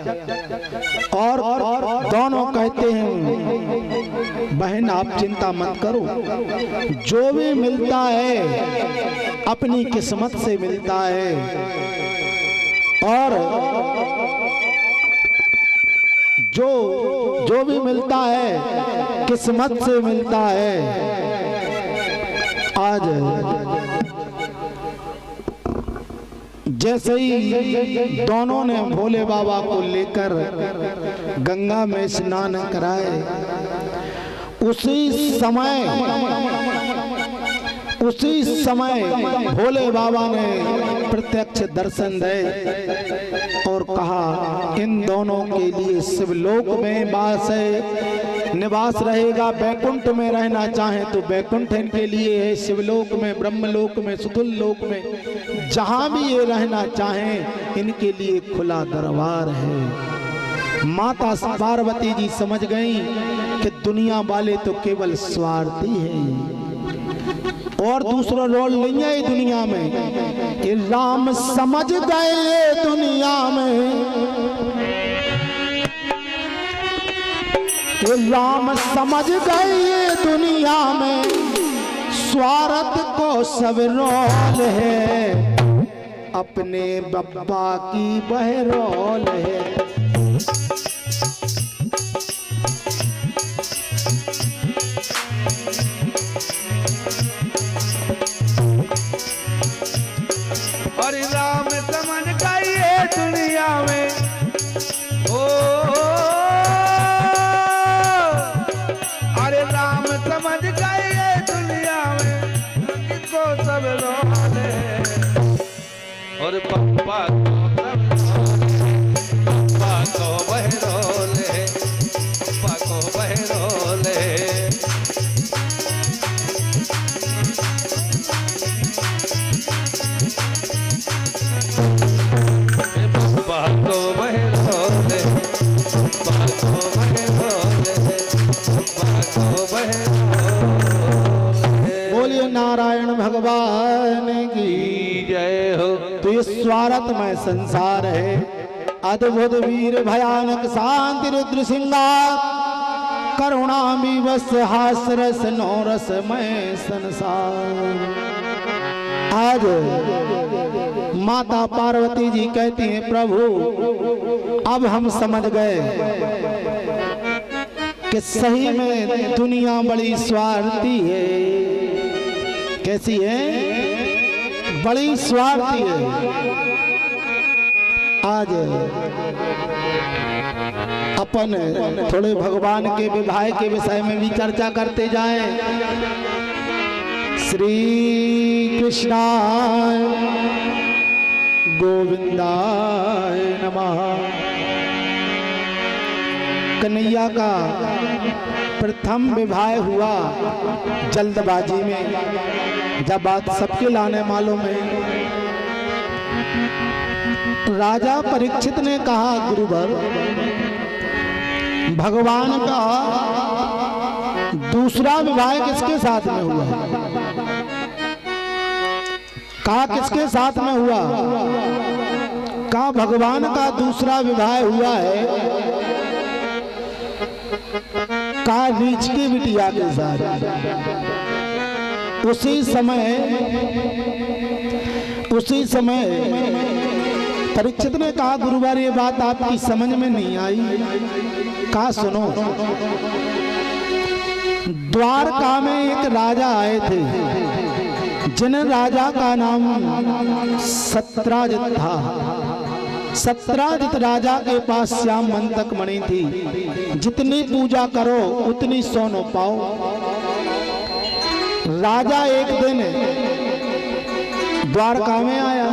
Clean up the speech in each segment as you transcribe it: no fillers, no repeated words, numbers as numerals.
और दोनों कहते हैं बहन आप चिंता मत करो, जो भी मिलता है अपनी किस्मत से मिलता है, और जो भी मिलता है किस्मत से मिलता है। आज जैसे ही दोनों ने भोले बाबा को लेकर गंगा में स्नान कराए, उसी समय भोले बाबा ने प्रत्यक्ष दर्शन दिए और कहा इन दोनों के लिए शिवलोक में निवास रहेगा। बैकुंठ में रहना चाहें तो बैकुंठ इनके लिए है, शिवलोक में, ब्रह्मलोक में, सुतुल लोक में, जहां भी ये रहना चाहें इनके लिए खुला दरबार है। माता पार्वती जी समझ गई कि दुनिया वाले तो केवल स्वार्थी हैं और दूसरा रोल नहीं है दुनिया में। ये राम समझ गए दुनिया में, ये राम समझ गए दुनिया में, स्वार्थ को सब रोल है, अपने बप्पा की बहरोल है। और राम समझ गए दुनिया में, ओ अरे राम समझ गए दुनिया में, किसको सब रोल है और पप्पा को बहरोल है, पप्पा को बहरोल है। बोलिए नारायण भगवान की जय हो। तो ये स्वार्थ में संसार है, अद्भुत वीर भयानक शांति रुद्र सिंगार, करुणा विवश हास रस नौरस में संसार। आज माता पार्वती जी कहती हैं प्रभु अब हम समझ गए कि सही में दुनिया बड़ी स्वार्थी है। कैसी है? बड़ी स्वार्थी है। आज अपन थोड़े भगवान के विवाह के विषय में भी चर्चा करते जाएं। श्री कृष्णाय गोविंदाय नमः। कन्हैया का प्रथम विवाह हुआ जल्दबाजी में, जब बात सबके लाने मालूम है। राजा परीक्षित ने कहा गुरुवर भगवान का दूसरा विवाह किसके साथ में हुआ? कहा किसके साथ में हुआ? कहा भगवान का दूसरा विवाह हुआ है, कहा रीछ की बिटिया के साथ। उसी समय परीक्षित ने कहा गुरुवार ये बात आपकी समझ में नहीं आई। कहा सुनो, द्वारका में एक राजा आए थे, जिन राजा का नाम सत्राजित था। सत्राजित राजा के पास श्याम मंतक मणि थी, जितनी पूजा करो उतनी सोनो पाओ। राजा एक दिन द्वारका में आया।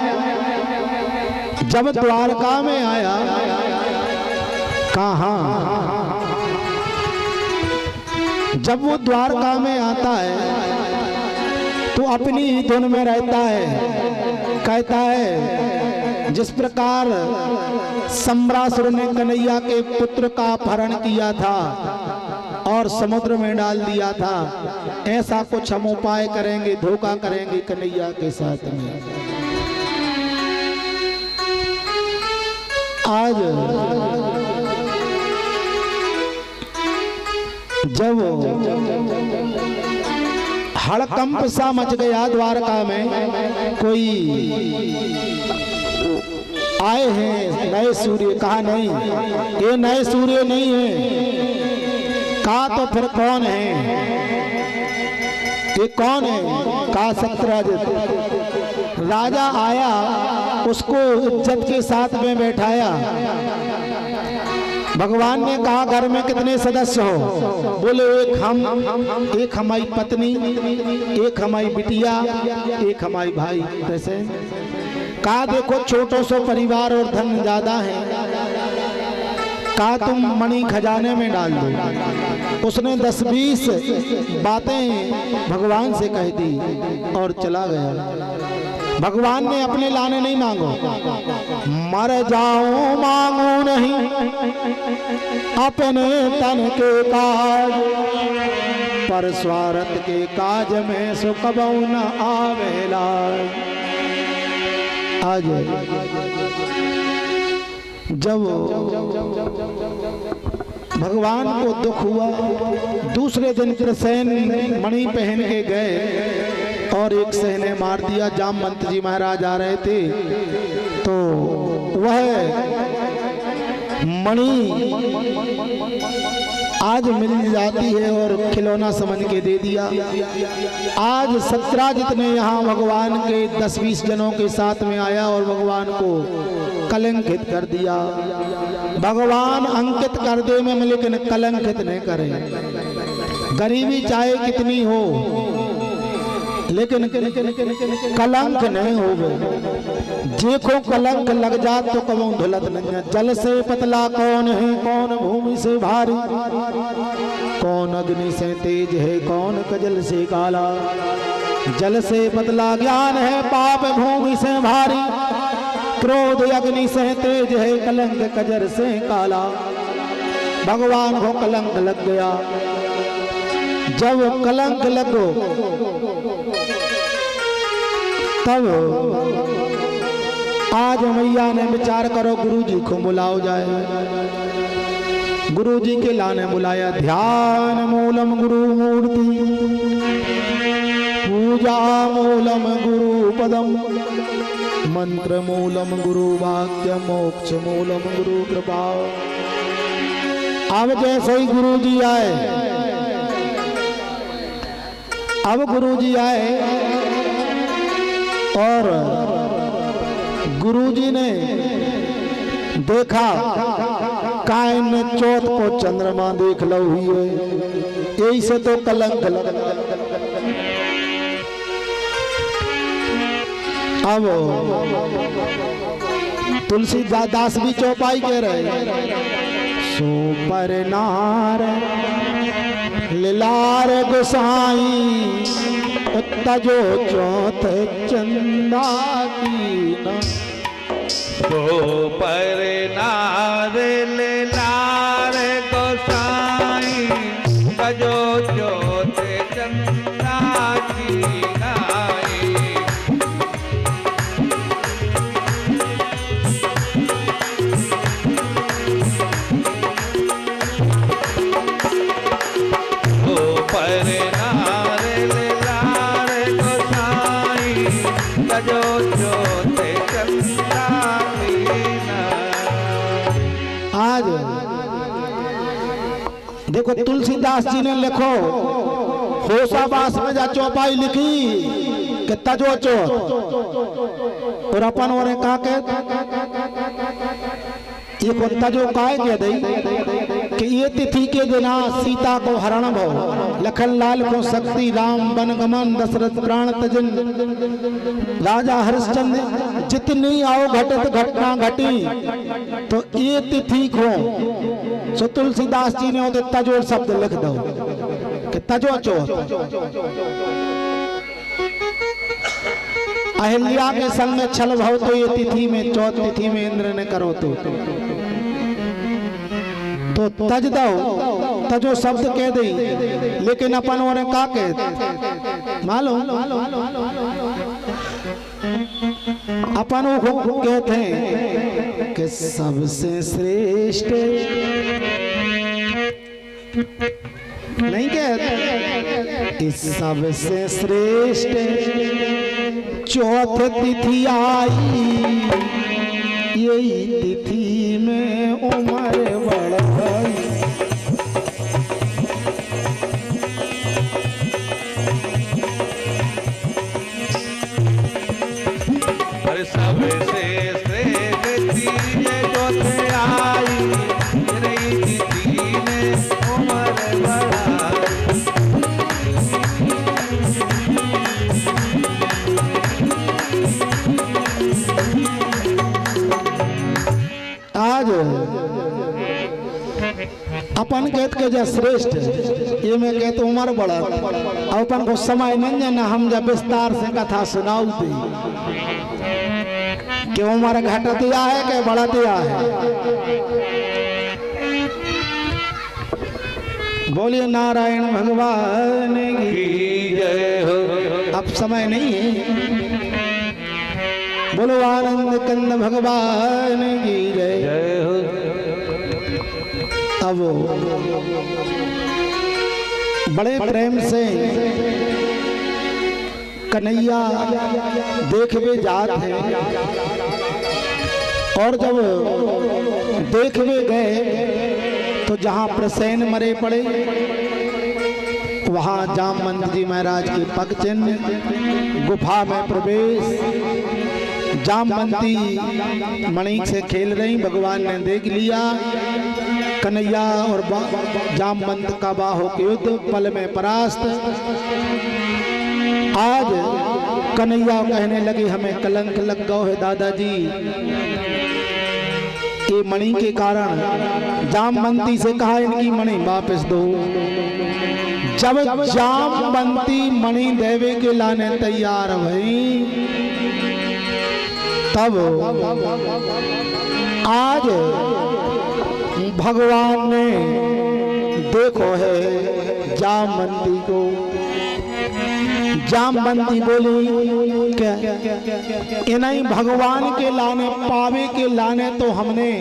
जब द्वारका में आया, कहाँ जब वो द्वारका में आता है तो अपनी ही धुन में रहता है। कहता है जिस प्रकार सम्रासुर ने कन्हैया के पुत्र का अपहरण किया था और समुद्र में डाल दिया था, ऐसा कुछ हम उपाय करेंगे, धोखा करेंगे कन्हैया के साथ में। आज जब हड़कंप सा मच गया द्वारका में, कोई आए हैं नए सूर्य, कहा नहीं ये नए सूर्य नहीं है, कहा तो फिर कौन है, ये कौन है, कहा सत्यराजित। राजा आया, उसको इज्जत के साथ में बैठाया। भगवान ने कहा घर में कितने सदस्य हो, बोले एक हम, एक हमारी पत्नी, एक हमारी बिटिया, एक हमारी भाई। कैसे? कहा देखो छोटो सो परिवार और धन ज्यादा है, कहा तुम मणि खजाने में डाल दो। उसने 10-20 बातें भगवान से कह दी और चला गया। भगवान ने अपने लाने नहीं मांगो, मर जाऊं मांगू नहीं, अपने तन के काज, पर स्वार्थ के काज में सो कबहू न आवेला। आज जब भगवान को दुख हुआ, दूसरे दिन कृष्ण मणि पहन के गए और एक सह ने मार दिया। जामवंत जी महाराज आ रहे थे तो वह मणि आज मिल जाती है और खिलौना समझ के दे दिया। आज सत्यराजित ने यहाँ भगवान के 10-20 जनों के साथ में आया और भगवान को कलंकित कर दिया। भगवान अंकित कर दे में लेकिन कलंकित नहीं करे। गरीबी चाहे कितनी हो लेकिन कलंक नहीं हो गए। देखो कलंक लग जा तो कबू धुलत नहीं। जल से पतला कौन है, कौन भूमि से भारी, कौन अग्नि से तेज है, कौन कजल से काला। जल से पतला ज्ञान है, पाप भूमि से भारी, क्रोध अग्नि से तेज है, कलंक कजर से काला। भगवान को कलंक लग गया। जब कलंक लगो तब आज मैया ने विचार करो गुरुजी को बुलाओ जाए। गुरुजी के लाने बुलाया। ध्यान मूलम गुरु मूर्ति, पूजा मूलम गुरु पदम, मंत्र मूलम गुरु वाक्य, मोक्ष मूलम गुरु कृपा। अब जैसे ही गुरुजी आए, अब गुरुजी आए और गुरुजी ने देखा कायन ने चौथ को चंद्रमा देख लो हुई है, यही से तो कलंक लग। अब तुलसीदास भी चौपाई कह रहे। सो पर नार लार गोसाई, तजो चौथ चंदा की न। सो पर नार लार गोसाई, तजो चौथ चंदा की नाई। आज देखो तुलसीदास जी ने लिखो होशाबास में जा चौपाई लिखी कि तजो चौथ, और अपन और कहा के ये को तजो काय कह दई कि ये तिथि के दिना सीता को हरण भव, लखन लाल को शक्ति, राम वन गमन, दशरथ प्राण तजन, राजा हरिश्चंद्र जितनी आओ घटत घटना घटी। तो ये तिथि को सो तुलसीदास जी ने तजो शब्द लिख दो कि तजो चौथ। अहिल्या के संग में छल भव तो ये तिथि में, चौथ तिथि में इंद्र ने करो तो तज दो, तजो शब्द कह दी। लेकिन अपन और का कह मालूम, अपन वो कहते हैं कि सबसे श्रेष्ठ नहीं कहते इस सबसे श्रेष्ठ चौथ तिथि आई, यही तिथि में उम्र बढ़ाई। अरे सबसे श्रेष्ठ तिथि चौथ आई, यही तिथि में उम्र बढ़ाई। आज अपन कहते के जा श्रेष्ठ ये मैं कहते उम्र बड़ा, अपन को समय नहीं जाना, हम जब विस्तार से कथा सुनाऊ थी कि उम्र घटतिया है कि बढ़तिया है। बोलिए नारायण भगवान की जय हो। अब समय नहीं है। बोलो आनंद कंद भगवान की जय। जय हो। अब बड़े प्रेम से कन्हैया देखवे जात है, और जब देखवे गए तो जहां प्रसेन मरे पड़े वहां जामवंत जी महाराज के पग चिन्ह, गुफा में प्रवेश, जामवंती मणि से खेल रही, भगवान ने देख लिया। कन्हैया और जामवंत का बाहों के युद्ध पल में परास्त। आज कन्हैया कहने लगे हमें कलंक लग गया है दादाजी, ये मणि के कारण। जामवंती से कहा इनकी मणि वापस दो। जब जामवंती मणि देवे के लाने तैयार भई, तब आज भगवान ने देखो है जामवंती को। जामवंती बोली क्या इन्हीं भगवान के लाने पावे के लाने तो हमने।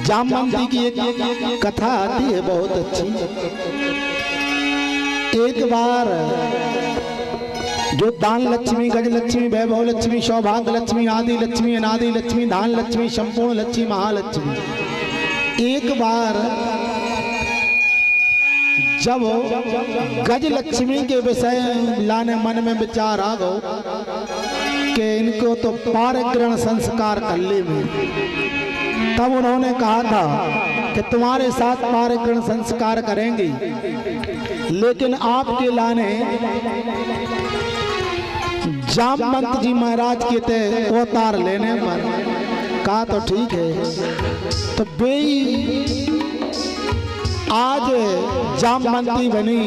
जामवंती की एक कथा आती है बहुत अच्छी। एक बार जो दान लक्ष्मी, गज लक्ष्मी, वैभव लक्ष्मी, सौभाग्य लक्ष्मी, आदि लक्ष्मी, अनादि लक्ष्मी, धान लक्ष्मी, संपूर्ण लक्ष्मी, महालक्ष्मी, एक बार जब गज लक्ष्मी के विषय लाने मन में विचार आ गो कि इनको तो पारग्रहण संस्कार कर ले में, तब उन्होंने कहा था कि तुम्हारे साथ पारग्रहण संस्कार करेंगे, लेकिन आपके लाने जामवंत जी महाराज के ते अवतार लेने पर। कहा तो ठीक है। तो बेई आज जामवंती बनी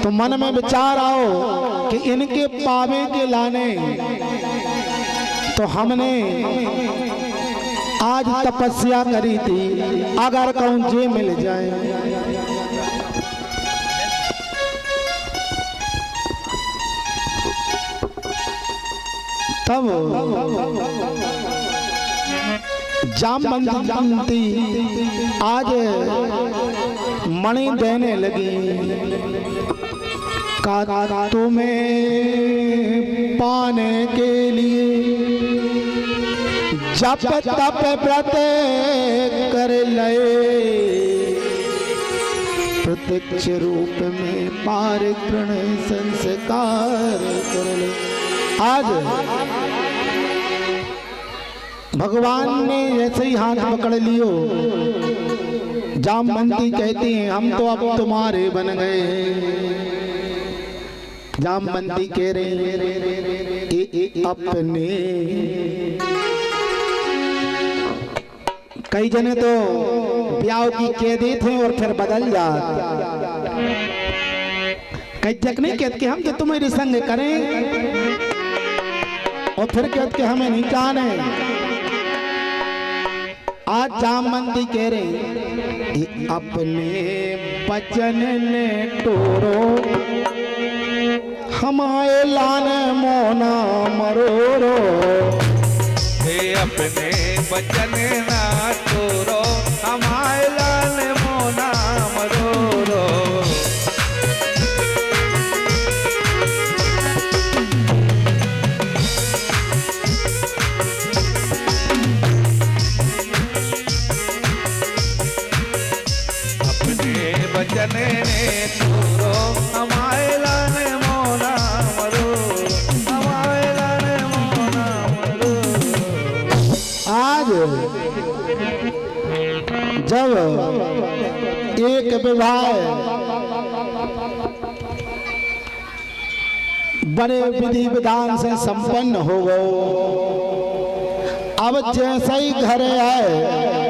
तो मन में विचार आओ कि इनके पावे के लाने तो हमने आज तपस्या करी थी, अगर कौन जे मिल जाए। तब जामवंती आज मणि देने लगी। का तुम्हें पाने के लिए जप तप व्रत कर ले, प्रत्यक्ष रूप में पारग्रहण संस्कार कर ले। आज भगवान ने ऐसे ही हाथ पकड़ लियो। जामवंती कहती हैं हम तो अब तुम्हारे बन गए हैं। जामवंती कह रही अपने। कई जने तो ब्याह की कह देते और फिर बदल जाते। कई जग नहीं कहते कि हम तो तुम्हारे संग करें और फिर कहते कि हमें नहीं जाने। आज जामवंती कह रही अपने बचन ने टोरो, हमारे लान मोना मरोरो। हे अपने बचन ना तोरो, हमारे लान मोना मरोरो। जने ने तोरो हमारे लाने मोना मरो हमारे लाने मोना मरो। आज जब एक विवाह बड़े विधि विधान से संपन्न हो गए, अब जैसे ही घर आए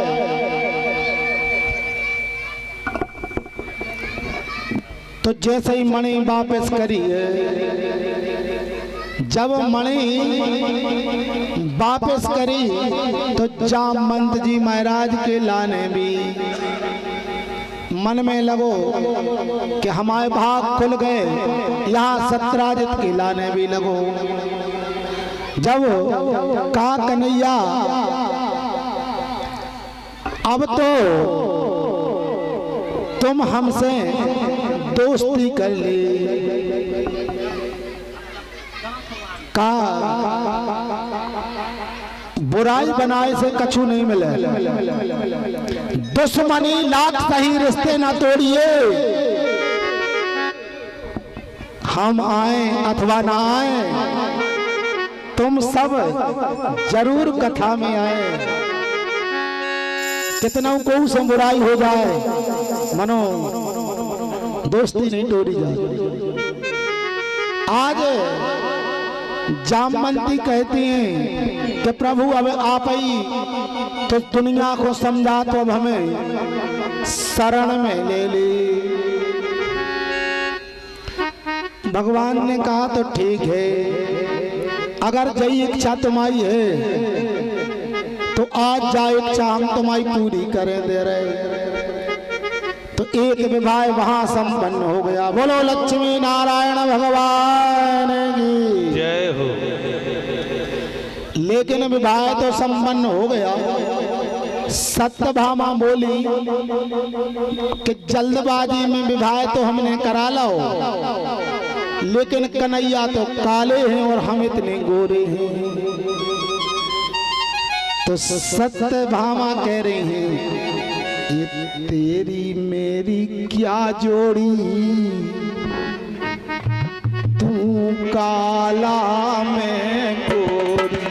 तो जैसे ही मणि वापस करी, जब मणि वापस करी तो जामवंत जी महाराज के लाने भी मन में लगो कि हमारे भाग खुल गए, यहाँ सत्राजित के लाने भी लगो। जब कहा कन्हैया अब तो तुम हमसे दोस्ती कर ली, कहा बुराई बनाए से कछु नहीं मिले, दुश्मनी लाख सही रिश्ते ना तोड़िए, हम आए अथवा ना आए तुम सब जरूर कथा में आए, कितना को से बुराई हो जाए मनो दोस्ती नहीं तोड़ी जाए। आज जामवंती कहती हैं कि प्रभु अब आप ही तो दुनिया को समझा, तो अब हमें शरण में ले ली। भगवान ने कहा तो ठीक है, अगर जई इच्छा तुम्हारी है तो आज जा इच्छा हम तुम्हारी पूरी करें दे रहे। तो एक विवाह वहां संपन्न हो गया। बोलो लक्ष्मी नारायण भगवान की जय हो। लेकिन विवाह तो संपन्न हो गया। सत्यभामा बोली कि जल्दबाजी में विवाह तो हमने करा लो, लेकिन कन्हैया तो काले हैं और हम इतने गोरे हैं। तो सत्यभामा कह रही हैं ये तेरी मेरी क्या जोड़ी, तू काला मैं गोरी,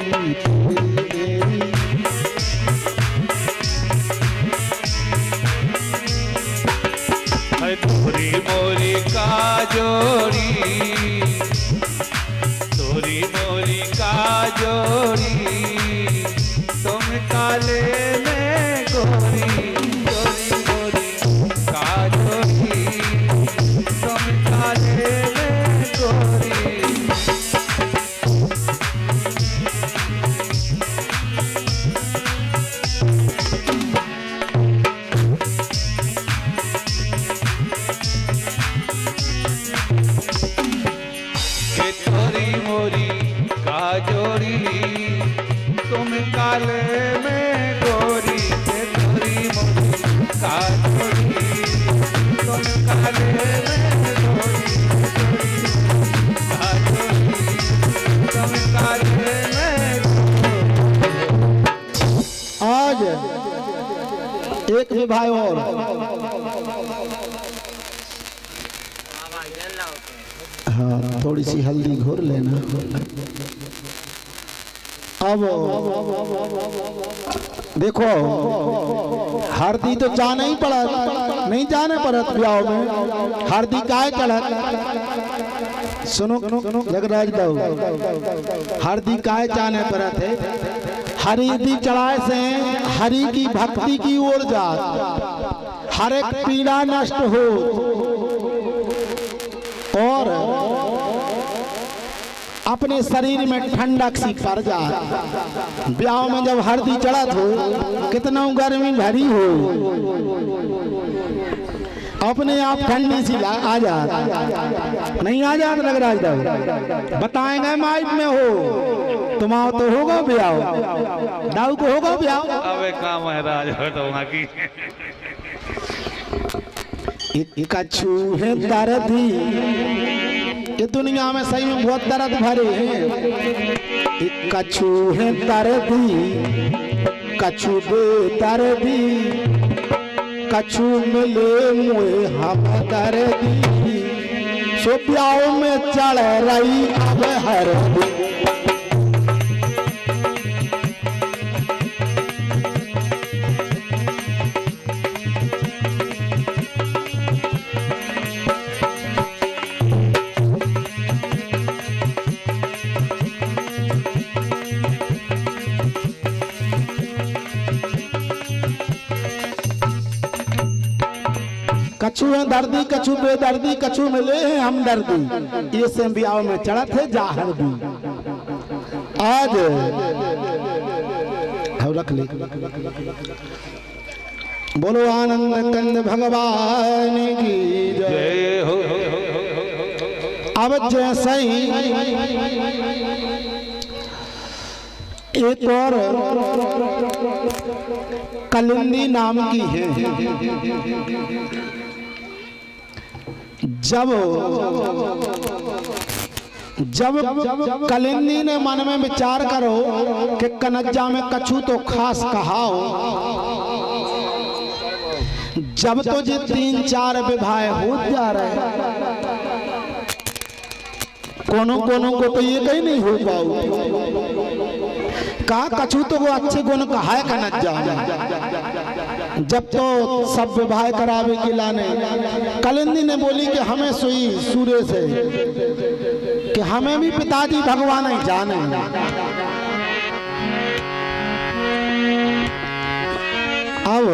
तोरी मोरी का जोड़ी, तोरी मोरी का जोड़ी, तुम काले में गोरी, तोरी मोरी का जोड़ी, तुम काले में गोरी। तोरी मोरी का जोड़ी, तुम काले में गोरी, तोरी मोरी का जोड़ी, तुम काले में गोरी, का जोड़ी, तुम काले में गोरी। आज एक विवाह और हाँ, थोड़ी सी हल्दी घोर लेना। अब देखो हल्दी तो जाना ही पड़ा, नहीं जाने पड़त ब्याह में हल्दी काहे चढ़त। सुनो जगराज दाऊ, हल्दी काहे जाने पड़त है। हरिदी चढ़ाए से हरि की भक्ति की ओर जा, हर एक पीड़ा नष्ट हो और अपने शरीर में ठंडक सी पड़ जाए। ब्याह में जब हल्दी चढ़त हो कितना गर्मी भरी हो, अपने आप ठंडी सी आ जात, नहीं आ जात लगराज दाऊ। बताएंगे माइक में हो तुम आओ तो होगा ब्याह, दाऊ को होगा ब्याह। अबे काम है राज हो तो वहाँ की कछु है दर्दी, ये दुनिया में सही में बहुत दर्द भरे हैं। कछु है दर्दी, कछु बेदर्दी, कछु मिले मुए हम दर्दी, सो ब्याह में चढ़ रही अब हरदी। कछु है दर्दी कछु बेदर्दी, कछु मिले हैं हम दर्दी, ये से ब्याह में चढ़ा थे जाहर भी। आज रख ले। बोलो आनंद कंद भगवान की जय हो। अब जैसे ही एक और कलिंदी नाम की है, जब कलिंदी ने मन में विचार करो कि कनज्जा में कछु तो खास कहाओ, जब तो ये 3-4 विवाह हो जा रहे, कोनो को तो ये कहीं नहीं हो पाओ। कहा कछु तो वो अच्छे गुण कहा है कनज्जा, जब तो सब विवाह करावे के लाने। कलिंदी ने बोली कि हमें सुई सूर्य से कि हमें भी पिताजी भगवान ही जाने। अब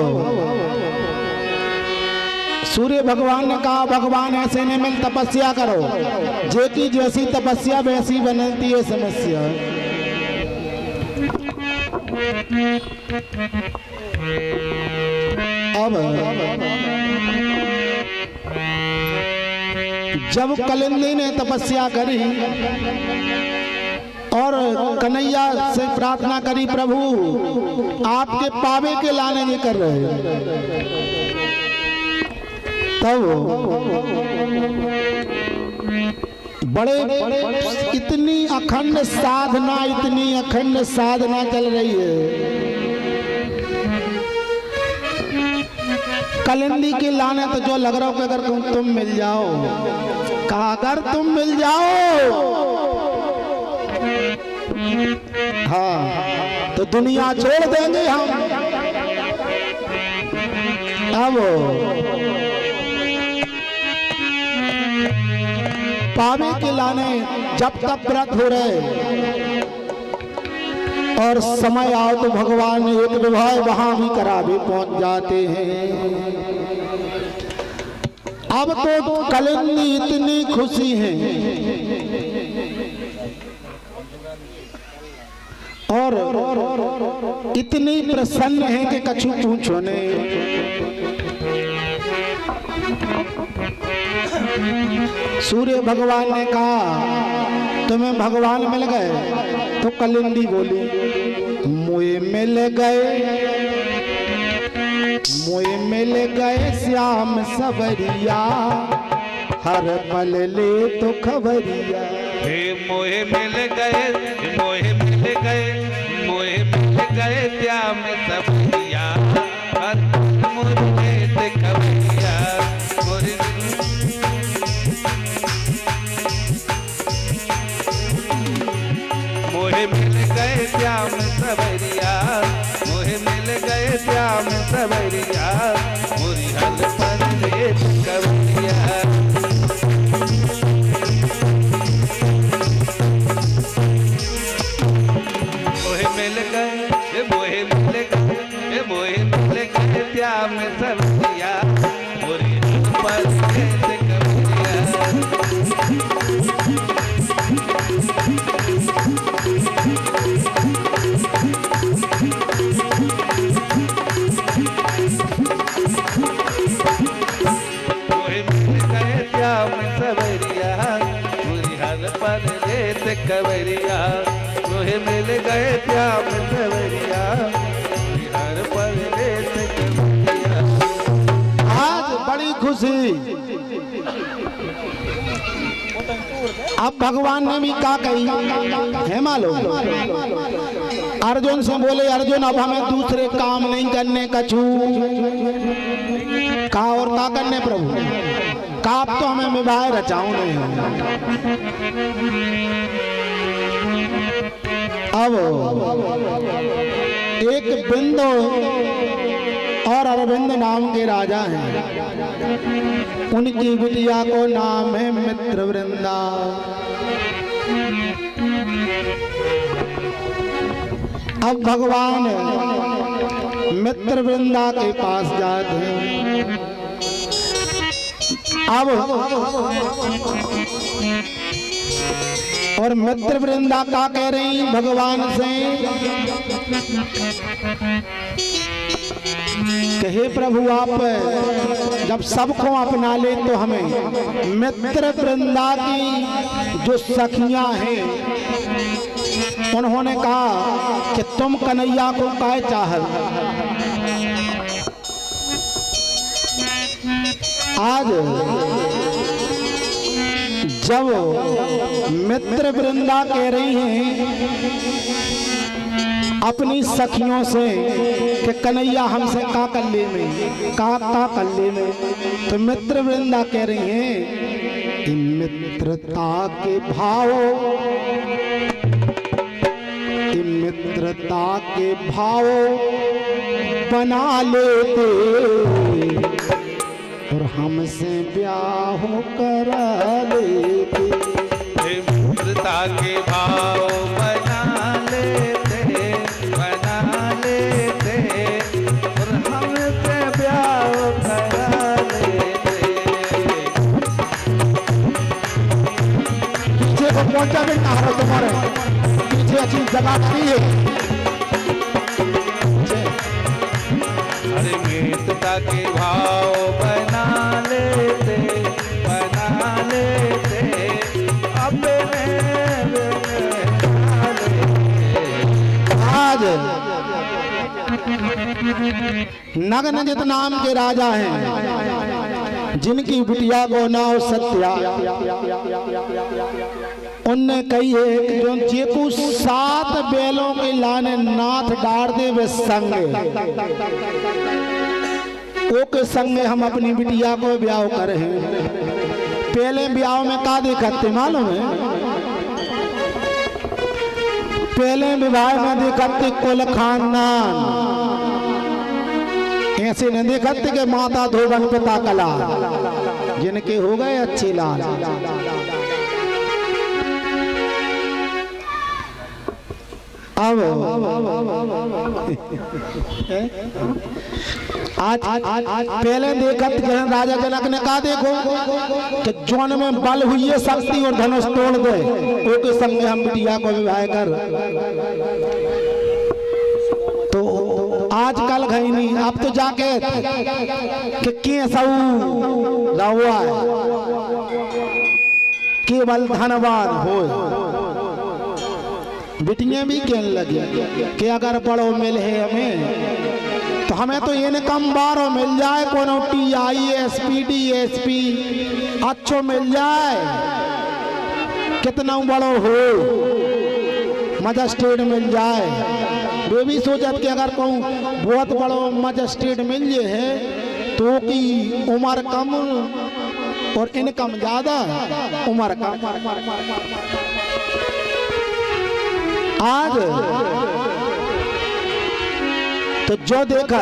सूर्य भगवान ने कहा भगवान ऐसे नहीं मिल, तपस्या करो, जेकी जैसी तपस्या वैसी बनती है समस्या। अब जब कलिंदी ने तपस्या करी और कन्हैया से प्रार्थना करी, प्रभु आपके पावे के लाने नहीं कर रहे, तब बड़े इतनी अखंड साधना चल रही है। कलिंदी के लाने तो जो लग रहा हो कि अगर तुम मिल जाओ, कहा अगर तुम मिल जाओ हाँ तो दुनिया छोड़ देंगे हम। अब पावे के लाने जब तक व्रत हो रहे और समय आओ तो भगवान एक विवाह वहां भी करावे पहुंच जाते हैं। अब तो कलिंदी इतनी खुशी है और इतनी प्रसन्न है कि कछु पूछो नहीं। सूर्य भगवान ने कहा तुम्हें भगवान मिल गए, तो कलिंदी बोली मुझे मिल गए श्याम सवरिया, हर पल ले तो खबरिया। हे मोहे मिल गए श्याम सवरिया, हर मुझे ते खबरिया। मोहे मिल गए श्याम सवरिया, मोहे मिल गए श्याम सवरिया, मोरी हल पर ले कवरिया। मोहे मिल गए श्याम सवरिया, मोरी हल पर ले कवरिया। कवरिया मोहे मिल गए श्याम सवरिया, हर पल रेत कवरिया। आज बड़ी खुशी। अब भगवान ने भी क्या कही है मालूम? अर्जुन से बोले, अर्जुन अब हमें दूसरे काम नहीं करने का छू। कहा और क्या करने प्रभु? कहा अब तो हमें विवाह रचाऊं नहीं। अब एक बिंदु और अरविंद नाम के राजा हैं, उनकी बिटिया को नाम है मित्रवृंदा। अब भगवान मित्रवृंदा के पास जाते हैं। अब और मित्रवृंदा क्या कह रही भगवान से कि हे प्रभु, आप जब सबको अपना ले तो हमें मित्रवृंदा की जो सखियां हैं उन्होंने कहा कि तुम कन्हैया को काय चाहत। आज जब मित्रवृंदा कह रही हैं अपनी सखियों से कि कन्हैया हमसे का कल्ले में का कल्ले में, तो मित्रवृंदा कह रही हैं मित्रता के भाव, मित्रता के भाव बना लेते और हमसे ब्याह करा लेते। मित्रता के भाव बना लेते और हमसे ब्याह करा लेते। पीछे को पहुंचा भी कहा तुम्हारे पीछे अच्छी जगह नहीं है। अरे मित्रता के भाव बना लेते अपने आज नग्न जित नाम के राजा हैं, जिनकी बिटिया को नाम सत्या, उनने कही है कि जो जेकू 7 बैलों के लाने नाथ डार दे वे संगे, ओ के संगे हम अपनी बिटिया को ब्याह करे हैं। पहले ब्याह में का देखते मालूम है? पहले विवाह में देखते कुल खानदान, ऐसे न देखते कि माता धोबन पिता कला, जिनके हो गए अच्छे लाल। अब आज पहले देखत राजा जनक ने कहा देखो कि जौन में बल हुई है शक्ति और धनुष तोड़ दे, ओके संग हम बिटिया को विवाह कर। तो आजकल गई नहीं, अब तो जाके कि केवल धनवान हो। बिटियां भी कहने लगी कि अगर बड़ो मिल है हमें तो हमें तो ये कम बारो मिल जाए, कोनो TISP DSP अच्छो मिल जाए, कितना बड़ो हो मजिस्ट्रेट मिल जाए। वे भी सोचत कि अगर कोई बहुत बड़ो मजिस्ट्रेट मिल जाए तो की उम्र कम और इनकम ज्यादा, उम्र कम। आज तो जो देखा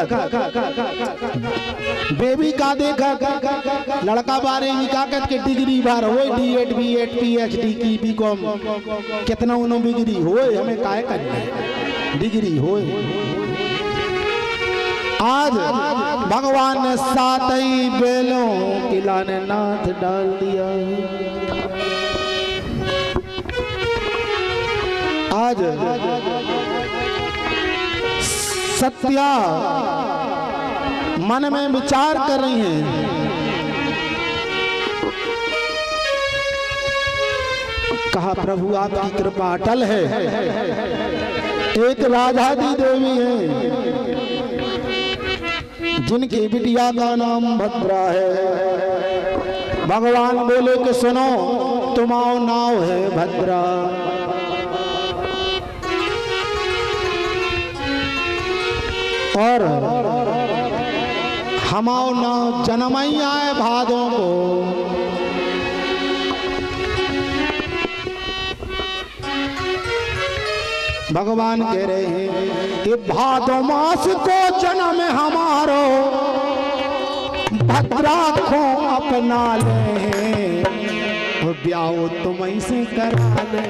बेबी का देखा, लड़का 12वीं का के डिग्री बार हो, D.Ed B.Ed PhD की B.Com कितना उन्होंने डिग्री हो, हमें काय करना डिग्री हो। आज भगवान ने 7 ही बैलों के लाने नाथ डाल दिया। आज सत्या मन में विचार कर रही हैं, कहा प्रभु आपकी कृपा अटल है। एक राधादी देवी है जिनकी बिटिया का नाम भद्रा है। भगवान बोले कि सुनो, तुम्हारा नाम है भद्रा। और हमाओ न जन्मई आए भादों को, भगवान कह रहे हैं कि भादो मास को जन्म हमारो भद्रा को अपना ले, ब्याह तुम ऐसे करा ले।